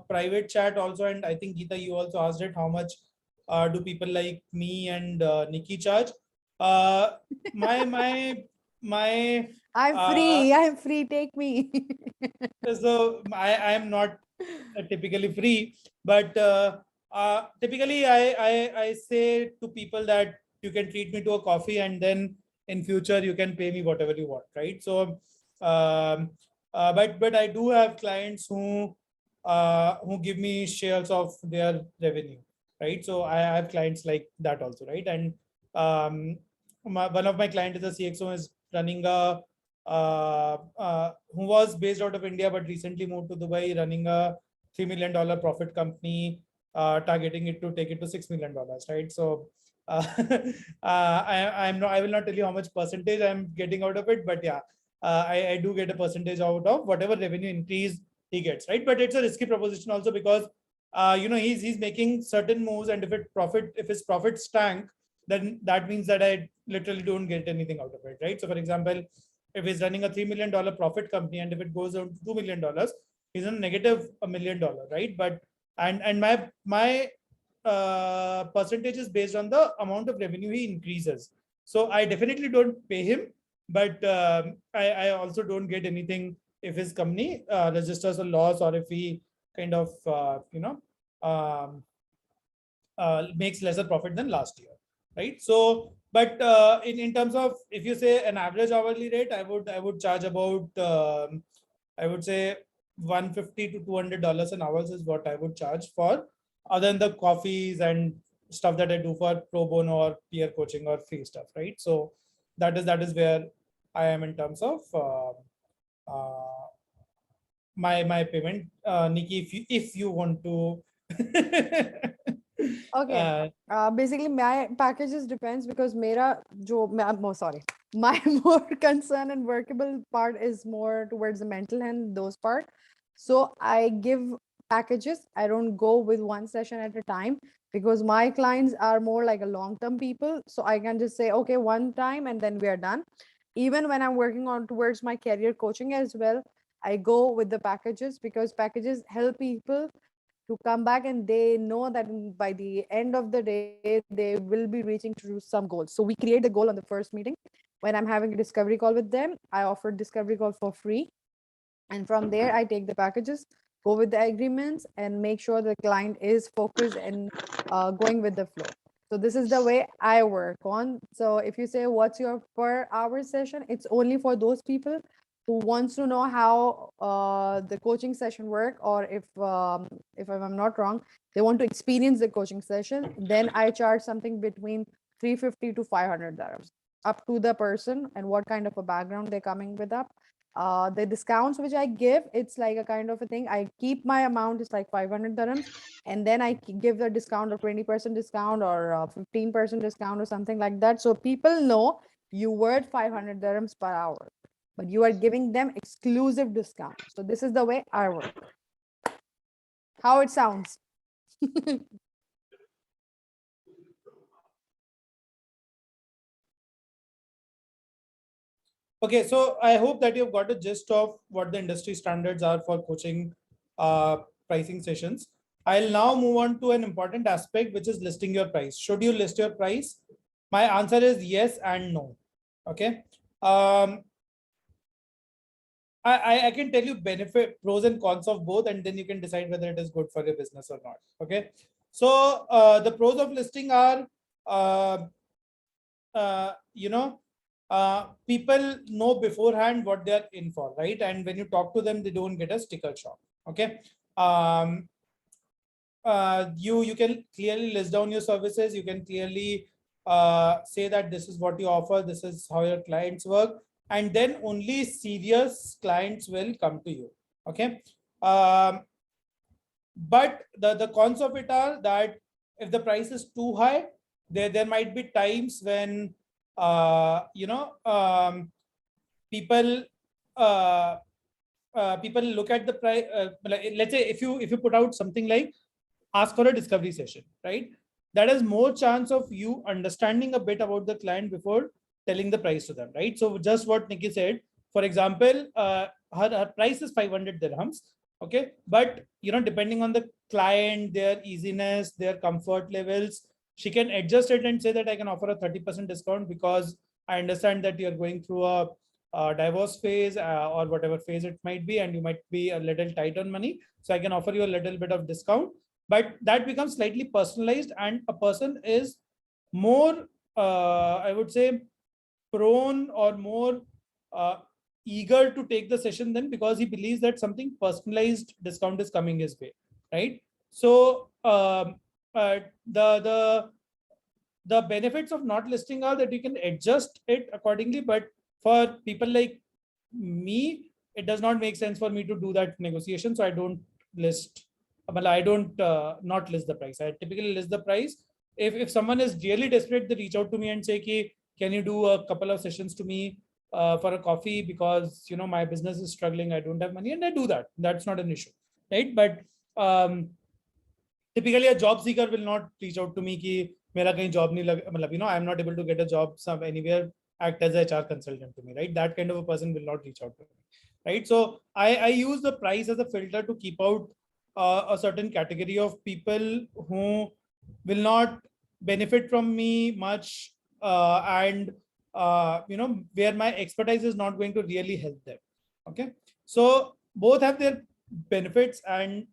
private chat also, and I think Geeta, you also asked it. How much do people like me and Nikki charge? My I'm free. Take me. so I am not typically free, but typically I say to people that you can treat me to a coffee, and then in future you can pay me whatever you want, right? So but I do have clients who give me shares of their revenue, right? So I have clients like that also, right? And one of my clients is a CXO, is running a who was based out of India but recently moved to Dubai, running a $3 million profit company, targeting it to take it to $6 million, right? So I will not tell you how much percentage I'm getting out of it, but yeah, I do get a percentage out of whatever revenue increase he gets, right? But it's a risky proposition also, because he's making certain moves, and if his profits tank, then that means that I literally don't get anything out of it, right? So for example, if he's running a $3 million profit company, and if it goes down to $2 million, he's on negative $1 million, right? But and my percentage is based on the amount of revenue he increases. So I definitely don't pay him, but I also don't get anything if his company registers a loss, or if he kind of makes lesser profit than last year, right? So but in terms of, if you say an average hourly rate, I would charge about I would say $150 to $200 an hour is what I would charge for, other than the coffees and stuff that I do for pro bono or peer coaching or free stuff, right? So that is where I am in terms of my payment. Nikki, if you want to Okay. Basically, my packages depends, because my more concern and workable part is more towards the mental health, those part. So I give packages. I don't go with one session at a time because my clients are more like a long-term people. So I can just say, okay, one time and then we are done. Even when I'm working on towards my career coaching as well, I go with the packages because packages help people to come back and they know that by the end of the day, they will be reaching to some goals. So we create the goal on the first meeting. When I'm having a discovery call with them, I offer discovery call for free. And from there, I take the packages, go with the agreements, and make sure the client is focused and going with the flow. So this is the way I work on. So if you say what's your per hour session, it's only for those people who wants to know how the coaching session work, or if I'm not wrong, they want to experience the coaching session. Then I charge something between 350 to 500 dirhams, up to the person and what kind of a background they're coming with up. The discounts which I give, it's like a kind of a thing. I keep my amount is like 500 dirhams, and then I give the discount of 20% discount or 15% discount or something like that. So people know you worth 500 dirhams per hour, but you are giving them exclusive discount. So this is the way I work. How it sounds? Okay, so I hope that you've got a gist of what the industry standards are for coaching pricing sessions. I'll now move on to an important aspect, which is listing your price. Should you list your price? My answer is yes and no. Okay. I can tell you benefit, pros and cons of both, and then you can decide whether it is good for your business or not. Okay. So the pros of listing are, you know, people know beforehand what they're in for, right? And when you talk to them, they don't get a sticker shock. Okay. You can clearly list down your services. You can clearly say that this is what you offer, this is how your clients work, and then only serious clients will come to you. Okay. But the cons of it are that if the price is too high, there might be times when people people look at the price. Let's say if you put out something like ask for a discovery session, right? That has more chance of you understanding a bit about the client before telling the price to them, right? So just what Nikki said, for example, her price is 500 dirhams. Okay. But, depending on the client, their easiness, their comfort levels, she can adjust it and say that I can offer a 30% discount because I understand that you're going through a divorce phase or whatever phase it might be, and you might be a little tight on money. So I can offer you a little bit of discount, but that becomes slightly personalized, and a person is more, I would say, prone or more eager to take the session then, because he believes that something personalized discount is coming his way, right? So the benefits of not listing are that you can adjust it accordingly, but for people like me, it does not make sense for me to do that negotiation, so I don't list. Well, I don't not list the price. I typically list the price. If someone is really desperate, they reach out to me and say, can you do a couple of sessions to me for a coffee, because my business is struggling, I don't have money, and I do that. That's not an issue, right? But typically a job seeker will not reach out to me कि मेरा कहीं job नहीं लग, मतलब I am not able to get a job anywhere, act as a HR consultant to me, right? That kind of a person will not reach out to me, right? So I use the price as a filter to keep out a certain category of people who will not benefit from me much, and where my expertise is not going to really help them. Okay, so both have their benefits and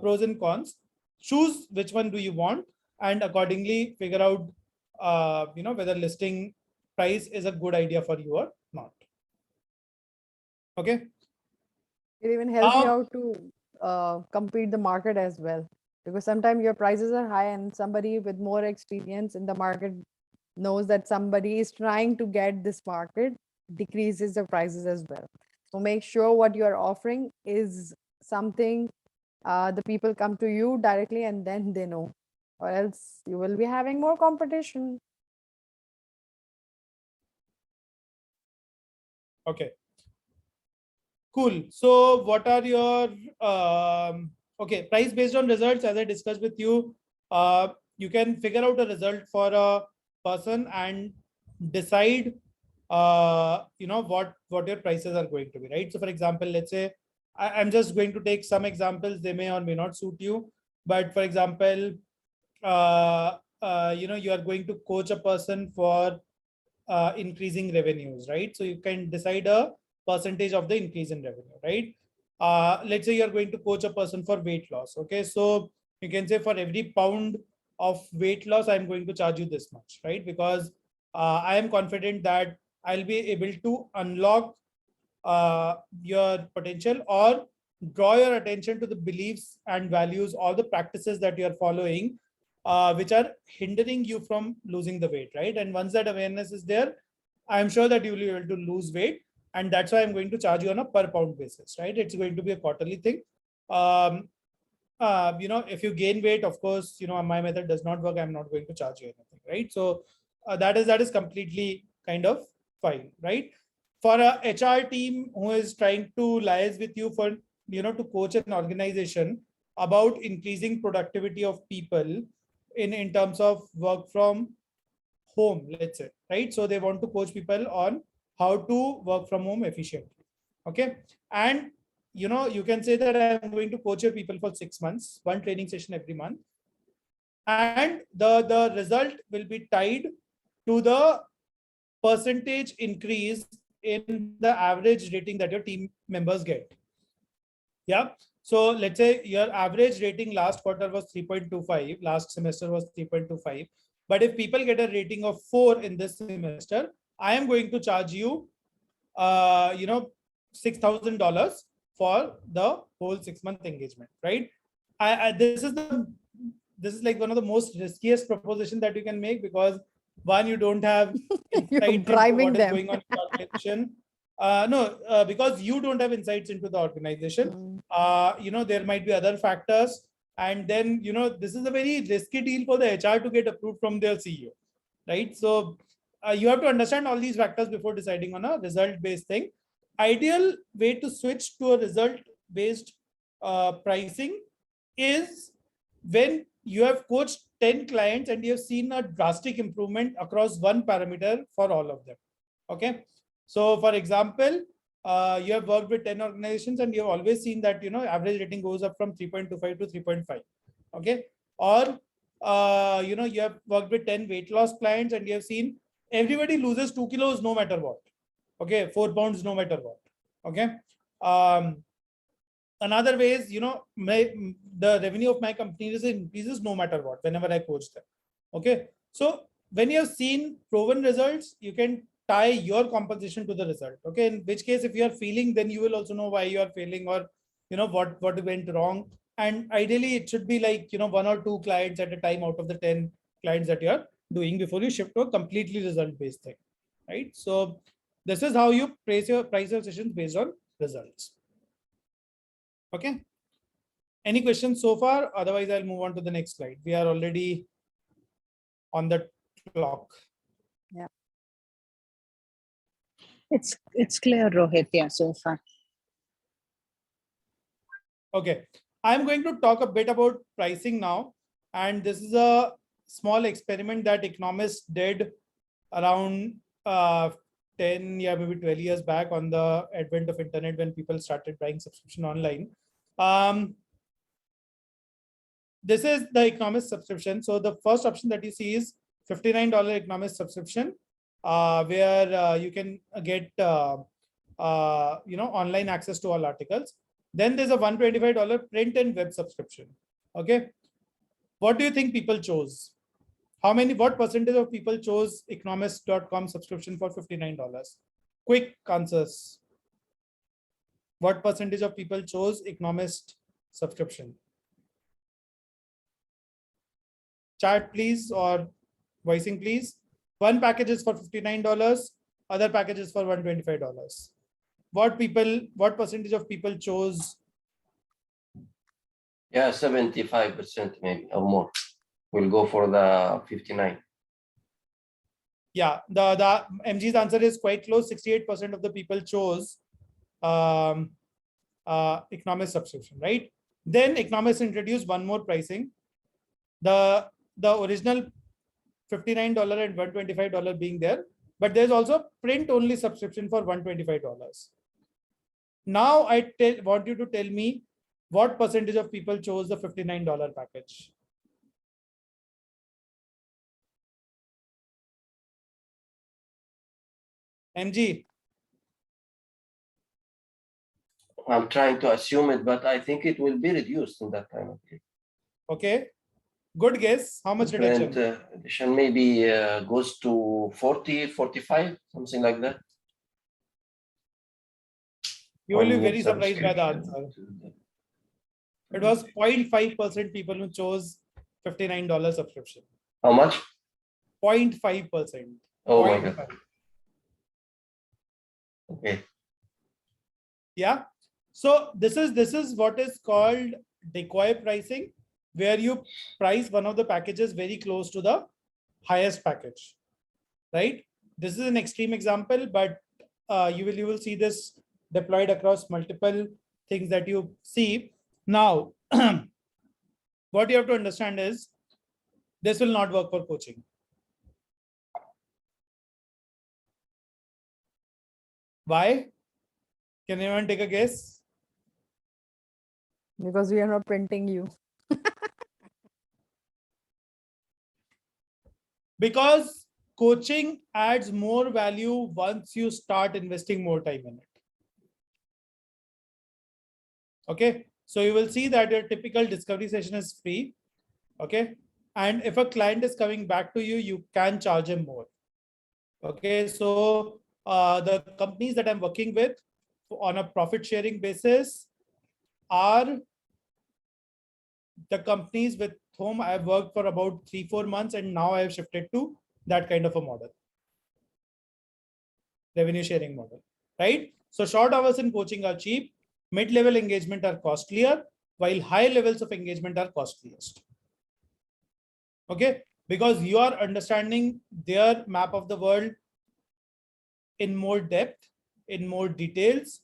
pros and cons. Choose which one do you want, and accordingly figure out whether listing price is a good idea for you or not. Okay. It even helps you out to compete the market as well, because sometimes your prices are high and somebody with more experience in the market knows that somebody is trying to get this market, decreases the prices as well. So make sure what you are offering is something the people come to you directly and then they know, or else you will be having more competition. Okay. Cool. So what are your Okay, price based on results, as I discussed with you, you can figure out a result for a person and decide, what your prices are going to be, right? So for example, let's say I'm just going to take some examples. They may or may not suit you, but for example, you are going to coach a person for increasing revenues, right? So you can decide a percentage of the increase in revenue, right? Let's say you're going to coach a person for weight loss. Okay, so you can say for every pound of weight loss, I'm going to charge you this much, right? Because I am confident that I'll be able to unlock your potential or draw your attention to the beliefs and values or the practices that you're following, which are hindering you from losing the weight, right? And once that awareness is there, I'm sure that you will be able to lose weight. And that's why I'm going to charge you on a per pound basis, right? It's going to be a quarterly thing. If you gain weight, of course, my method does not work. I'm not going to charge you anything, right? So that is completely kind of fine, right? For a HR team who is trying to liaise with you for, to coach an organization about increasing productivity of people in terms of work from home, let's say, right? So they want to coach people on how to work from home efficiently. Okay. And you can say that I'm going to coach your people for 6 months, one training session every month. And the result will be tied to the percentage increase in the average rating that your team members get. Yeah. So let's say your average rating last quarter was 3.25, last semester was 3.25. But if people get a rating of 4 in this semester, I am going to charge you, $6,000 for the whole 6-month engagement, right? This is like one of the most riskiest proposition that you can make, because one, you don't have You're insight into bribing what is them. going on in the organization. Because you don't have insights into the organization. There might be other factors. And then, this is a very risky deal for the HR to get approved from their CEO, right? So you have to understand all these factors before deciding on a result-based thing. Ideal way to switch to a result-based pricing is when you have coached 10 clients and you have seen a drastic improvement across one parameter for all of them. Okay. So for example, you have worked with 10 organizations and you have always seen that, average rating goes up from 3.25 to 3.5. Okay. Or, you have worked with 10 weight loss clients and you have seen everybody loses 2 kilos no matter what. Okay. 4 pounds no matter what. Okay. Another way is, the revenue of my company increases no matter what, whenever I coach them. Okay. So when you have seen proven results, you can tie your composition to the result. Okay. In which case, if you are failing, then you will also know why you are failing, or, what went wrong. And ideally, it should be like, 1 or 2 clients at a time out of the 10 clients that you are doing before you shift to a completely result-based thing. Right. So this is how you price your sessions based on results. Okay. Any questions so far? Otherwise, I'll move on to the next slide. We are already on the clock. Yeah. It's clear, Rohit. Yeah, so far. Okay. I'm going to talk a bit about pricing now. And this is a small experiment that economists did around 10, maybe 12 years back on the advent of internet, when people started buying subscription online. This is the economist subscription. So the first option that you see is $59 economist subscription, where you can get online access to all articles. Then there's a $125 print and web subscription. Okay. What do you think people chose? What percentage of people chose economist.com subscription for $59? Quick answers. What percentage of people chose economist subscription? Chat, please, or voicing, please. One package is for $59. Other package is for $125. What percentage of people chose? Yeah, 75% maybe or more. We'll go for the 59. Yeah, the MG's answer is quite close. 68% of the people chose economist subscription, right? Then economics introduced one more pricing. The original $59 and $125 being there, but there's also print only subscription for $125. Now I want you to tell me what percentage of people chose the $59 package. MG. I'm trying to assume it, but I think it will be reduced in that time. Okay. Good guess. How much reduction? Print edition maybe goes to 40, 45, something like that. You will be One year very surprised by the answer. subscription. It was 0.5% people who chose $59 subscription. How much? 0.5%. Oh my God. 0.5. Okay. Yeah. So this is what is called decoy pricing, where you price one of the packages very close to the highest package, right? This is an extreme example, but you will see this deployed across multiple things that you see. Now, what you have to understand is this will not work for coaching. Why? Can anyone take a guess? Because we are not printing you. Because coaching adds more value once you start investing more time in it. Okay, so you will see that your typical discovery session is free. Okay, and if a client is coming back to you, you can charge him more. Okay, so the companies that I'm working with on a profit sharing basis are the companies with whom I've worked for about 3-4 months, and now I've shifted to that kind of a model, revenue sharing model, right? So short hours in coaching are cheap, mid-level engagement are costlier, while high levels of engagement are costliest. Okay, because you are understanding their map of the world in more depth, in more details.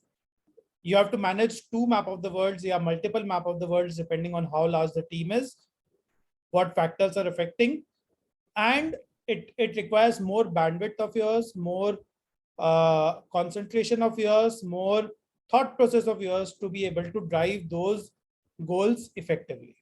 You have to manage 2 map of the worlds, you have multiple map of the worlds depending on how large the team is, what factors are affecting, and it requires more bandwidth of yours, more concentration of yours, more thought process of yours to be able to drive those goals effectively.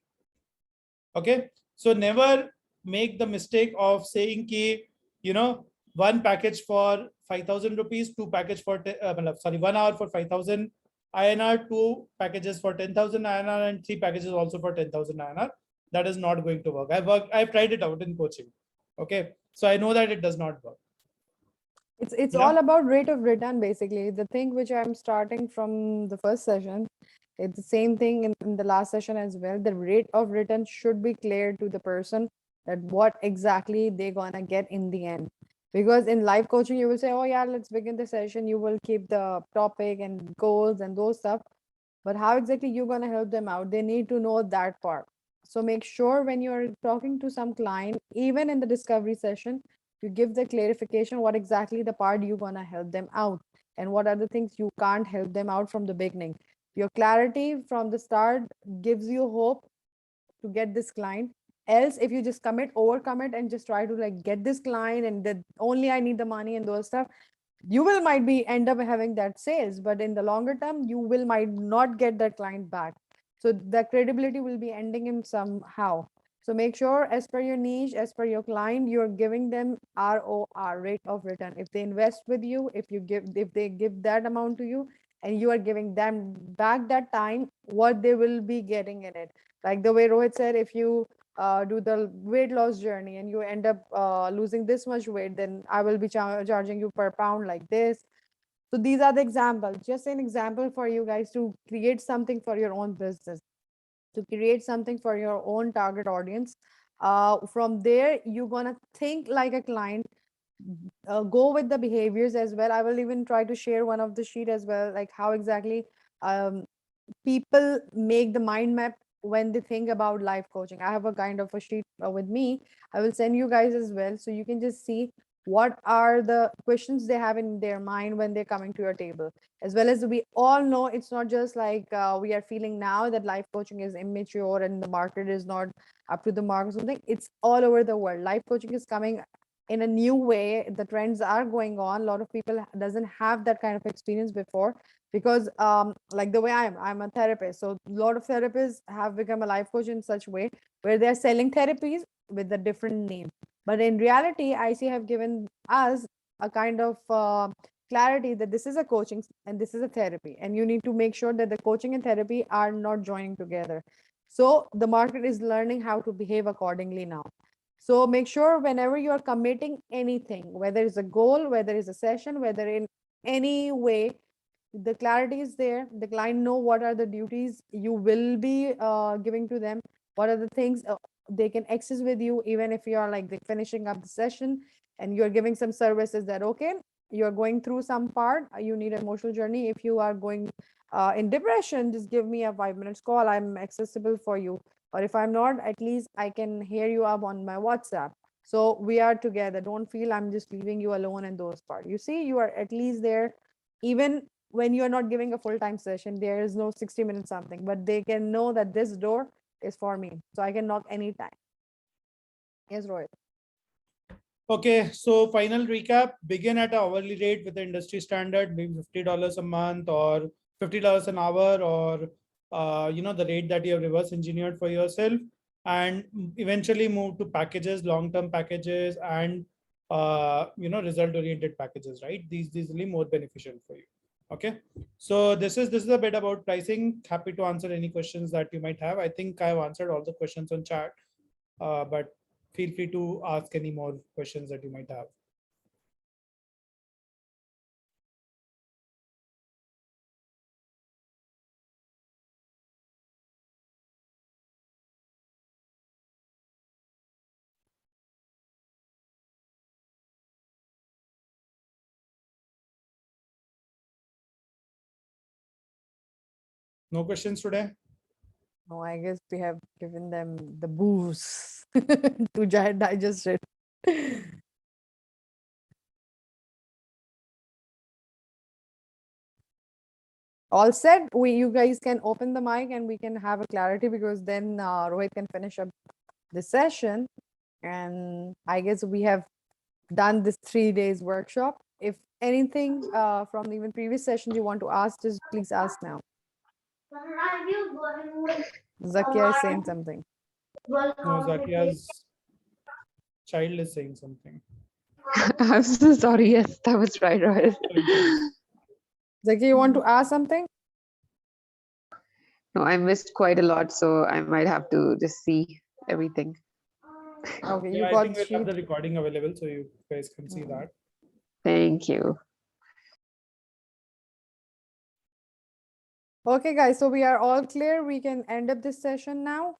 Okay, so never make the mistake of saying ki, you know, one package for 5,000 rupees, 2 package for 1 hour for 5,000 INR, 2 packages for 10,000 INR, and 3 packages also for 10,000 INR. That is not going to work. I've tried it out in coaching. Okay, so I know that it does not work. It's Yeah. all about rate of return, basically. The thing which I'm starting from the first session, it's the same thing in the last session as well. The rate of return should be clear to the person that what exactly they're gonna get in the end. Because in live coaching, you will say, oh yeah, let's begin the session. You will keep the topic and goals and those stuff. But how exactly you're gonna help them out? They need to know that part. So make sure when you're talking to some client, even in the discovery session, you give the clarification what exactly the part you're gonna help them out and what are the things you can't help them out from the beginning. Your clarity from the start gives you hope to get this client. Else, if you just overcommit and just try to like get this client and that only I need the money and those stuff, you will might be end up having that sales, but in the longer term, you will might not get that client back. So the credibility will be ending in somehow. So make sure as per your niche, as per your client, you're giving them ROR, rate of return. If they invest with you, if they give that amount to you and you are giving them back that time, what they will be getting in it. Like the way Rohit said, if you do the weight loss journey and you end up losing this much weight, then I will be charging you per pound like this. So these are the examples, just an example for you guys to create something for your own business, to create something for your own target audience. From there, you're gonna think like a client, go with the behaviors as well. I will even try to share one of the sheet as well, like how exactly people make the mind map when they think about life coaching. I have a kind of a sheet with me. I will send you guys as well, so you can just see what are the questions they have in their mind when they're coming to your table. As well as we all know, it's not just like we are feeling now that life coaching is immature and the market is not up to the mark or something. It's all over the world. Life coaching is coming in a new way. The trends are going on. A lot of people doesn't have that kind of experience before, because like the way I'm a therapist. So a lot of therapists have become a life coach in such way where they're selling therapies with a different name. But in reality, IC have given us a kind of clarity that this is a coaching and this is a therapy, and you need to make sure that the coaching and therapy are not joining together. So the market is learning how to behave accordingly now. So make sure whenever you're committing anything, whether it's a goal, whether it's a session, whether in any way, the clarity is there. The client know what are the duties you will be giving to them, what are the things they can access with you, even if you are like finishing up the session and you're giving some services that, okay, you're going through some part, you need emotional journey. If you are going in depression, just give me a 5 minutes call. I'm accessible for you. Or if I'm not, at least I can hear you up on my WhatsApp. So we are together. Don't feel I'm just leaving you alone in those parts. You see, you are at least there. Even when you're not giving a full-time session, there is no 60 minutes something, but they can know that this door is for me. So I can knock anytime. Yes, Rohit. Okay, so final recap, begin at an hourly rate with the industry standard, maybe $50 a month or $50 an hour, or the rate that you have reverse engineered for yourself, and eventually move to packages, long-term packages, and result-oriented packages, right? These will be more beneficial for you. Okay, so this is a bit about pricing. Happy to answer any questions that you might have. I think I've answered all the questions on chat, but feel free to ask any more questions that you might have. No questions today? No, I guess we have given them the booze to digest it. All said, you guys can open the mic and we can have a clarity, because then Rohit can finish up the session. And I guess we have done this 3 days workshop. If anything from even previous sessions you want to ask, just please ask now. Zakia is saying something. No, Zakia's child is saying something. I'm so sorry. Yes, that was right, Rohit. Zakia, you want to ask something? No, I missed quite a lot, so I might have to just see everything. Okay, you Yeah, I got think we'll sheet. have the recording available so you guys can see Mm. that. Thank you. Okay, guys, so we are all clear. We can end up this session now.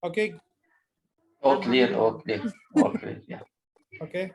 Okay, All clear, all clear, all clear. Yeah. okay.